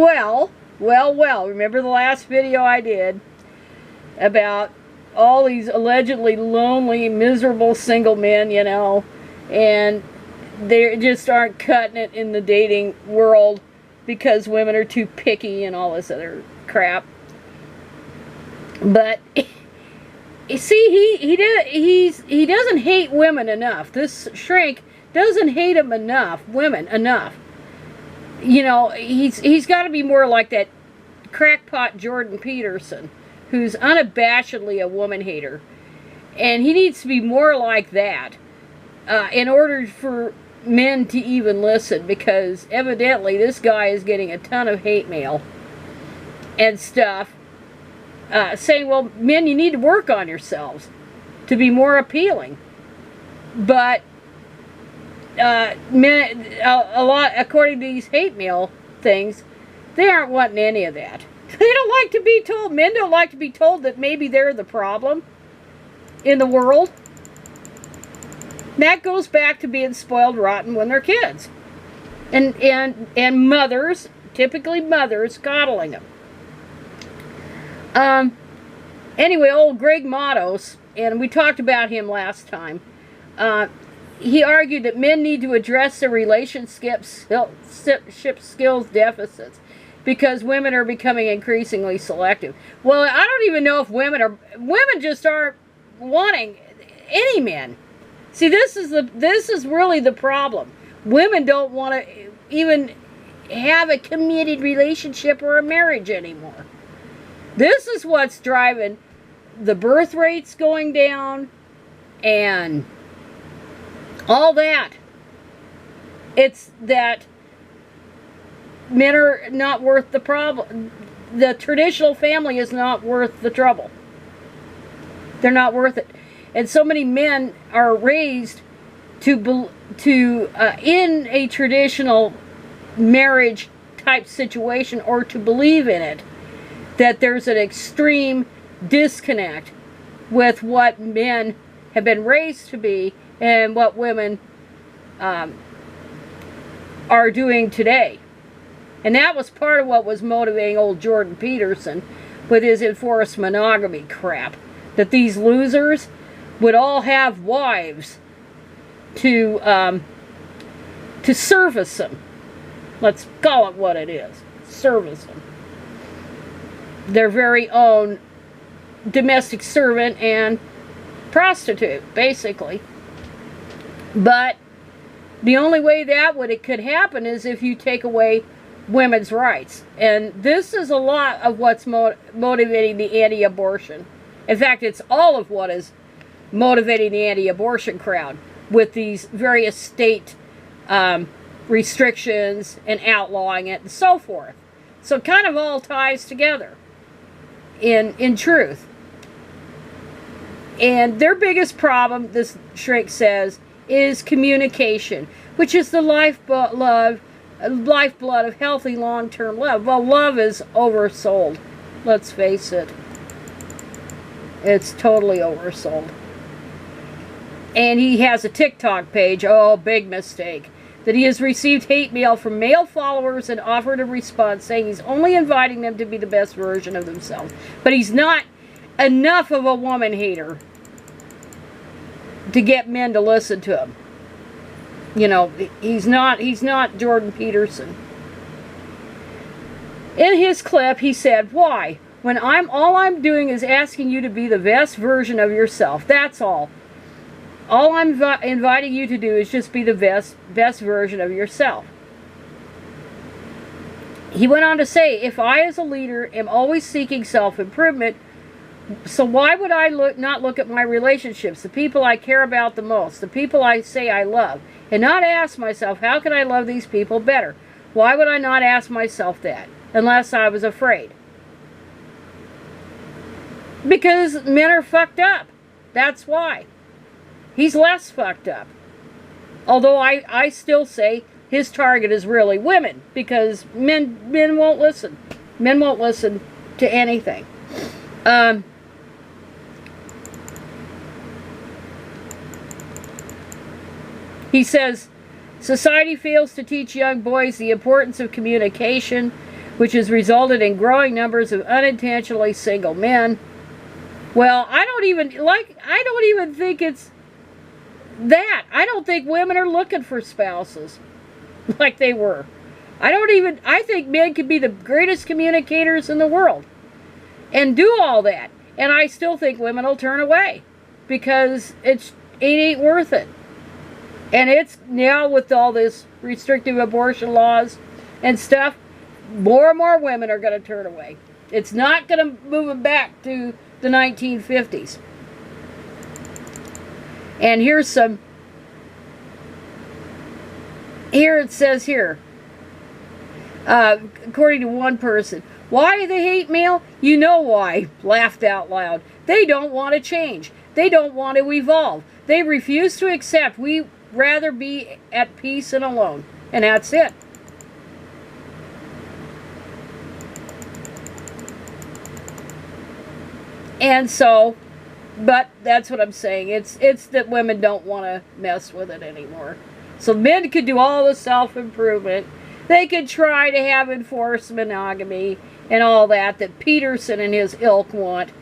Well, remember the last video I did about all these allegedly lonely, miserable single men, you know, and they just aren't cutting it in the dating world because women are too picky and all this other crap. But you see, he doesn't hate women enough. This shrink doesn't hate him enough, women enough. You know, he's got to be more like that crackpot Jordan Peterson, who's unabashedly a woman hater, and he needs to be more like that in order for men to even listen, because evidently this guy is getting a ton of hate mail and stuff saying, well, men, you need to work on yourselves to be more appealing. But men, a lot, according to these hate mail things, they aren't wanting any of that. They don't like to be told, men don't like to be told that maybe they're the problem in the world. That goes back to being spoiled rotten when they're kids. And mothers, typically mothers, coddling them. Anyway, old Greg Matos, and we talked about him last time, he argued that men need to address their relationship skills deficits because women are becoming increasingly selective. Well, I don't even know if women just aren't wanting any men. See, this is really the problem. Women don't want to even have a committed relationship or a marriage anymore. This is what's driving the birth rates going down and all that. It's that men are not worth the problem. The traditional family is not worth the trouble. They're not worth it. And so many men are raised to in a traditional marriage type situation, or to believe in it, that there's an extreme disconnect with what men have been raised to be and what women are doing today. And that was part of what was motivating old Jordan Peterson with his enforced monogamy crap. That these losers would all have wives to service them. Let's call it what it is. Service them. Their very own domestic servant and prostitute, basically. But the only way it could happen is if you take away women's rights. And this is a lot of what's motivating the anti-abortion. In fact, it's all of what is motivating the anti-abortion crowd with these various state restrictions and outlawing it and so forth. So it kind of all ties together in truth. And their biggest problem, this shrink says, is communication, which is the lifeblood of healthy long-term love. Well, love is oversold. Let's face it. It's totally oversold. And he has a TikTok page, oh, big mistake, that he has received hate mail from male followers and offered a response saying he's only inviting them to be the best version of themselves. But he's not enough of a woman hater to get men to listen to him. You know, he's not Jordan Peterson. In his clip, he said, "Why? When all I'm doing is asking you to be the best version of yourself. That's all. All I'm inviting you to do is just be the best version of yourself." He went on to say, "If I as a leader am always seeking self-improvement, so why would I not look at my relationships, the people I care about the most, the people I say I love, and not ask myself, how can I love these people better? Why would I not ask myself that, unless I was afraid?" Because men are fucked up. That's why. He's less fucked up. Although I still say his target is really women, because men won't listen. Men won't listen to anything. He says, society fails to teach young boys the importance of communication. which has resulted in growing numbers of unintentionally single men. Well, I don't even think it's that. I don't think women are looking for spouses like they were. I think men could be the greatest communicators in the world and do all that. And I still think women will turn away because it ain't worth it. And it's now with all this restrictive abortion laws and stuff, more and more women are going to turn away. It's not going to move them back to the 1950s. And here it says here, according to one person, why do they hate male? You know why. Laughed out loud. They don't want to change. They don't want to evolve. They refuse to accept. We rather be at peace and alone. And that's it. And so, but that's what I'm saying. It's that women don't want to mess with it anymore. So men could do all the self-improvement. They could try to have enforced monogamy and all that Peterson and his ilk want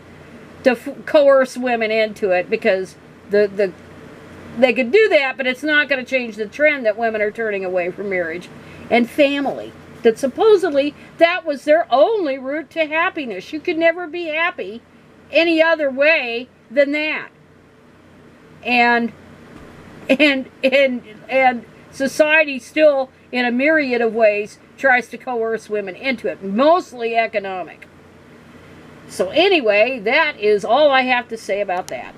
to coerce women into it, because they could do that, but it's not going to change the trend that women are turning away from marriage and family. That supposedly that was their only route to happiness. You could never be happy any other way than that. And society still, in a myriad of ways, tries to coerce women into it, mostly economic. So anyway, that is all I have to say about that.